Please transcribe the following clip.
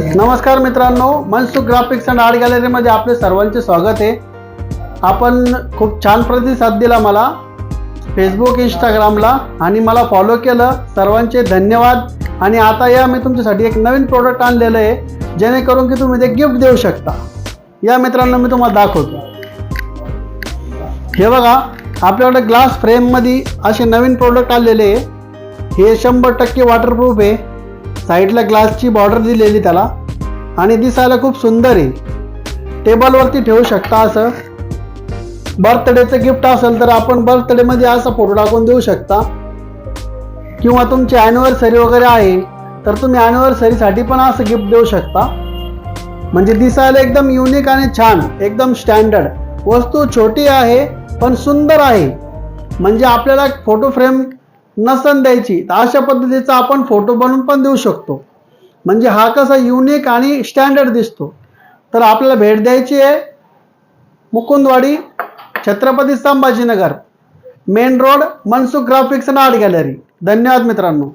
नमस्कार मित्रांनो, Mansukh graphics and art गॅलरीमध्ये आपले सर्वांचे स्वागत आहे। आपण खूप छान प्रतिसाद दिला मला फेसबुक इंस्टाग्रामला आणि मला फॉलो केलं, सर्वांचे धन्यवाद। आणि आता या मी तुमच्यासाठी एक नवीन प्रोडक्ट आणलेलं आहे जेणेकरून की तुम्ही ते गिफ्ट देऊ शकता। या मित्रांनो मी तुम्हाला दाखवतो। हे बघा, आपल्याकडे ग्लास फ्रेममध्ये असे नवीन प्रोडक्ट आलेले आहे। हे 100% वॉटरप्रूफ आहे। साइडला ग्लासची बॉर्डर दिलेली त्याला आणि दिसायला खूप सुंदर आहे। टेबलवरती ठेवू शकता। असं बर्थडेचं गिफ्ट असेल तर आपण बर्थडेमध्ये असा फोटो टाकून देऊ शकता, किंवा तुमची ॲनिव्हर्सरी वगैरे आहे तर तुम्ही ॲनिव्हर्सरीसाठी पण असं गिफ्ट देऊ शकता। म्हणजे दिसायला एकदम युनिक आणि छान, एकदम स्टँडर्ड। वस्तू छोटी आहे पण सुंदर आहे। म्हणजे आपल्याला फोटो फ्रेम नसन द्यायची तर अशा पद्धतीचा आपण फोटो बनवून पण देऊ शकतो। म्हणजे हा कसा युनिक आणि स्टँडर्ड दिसतो। तर आपल्याला भेट द्यायची आहे Mukundwadi, Chhatrapati Sambhajinagar, main road, Mansukh graphics and art gallery. धन्यवाद मित्रांनो।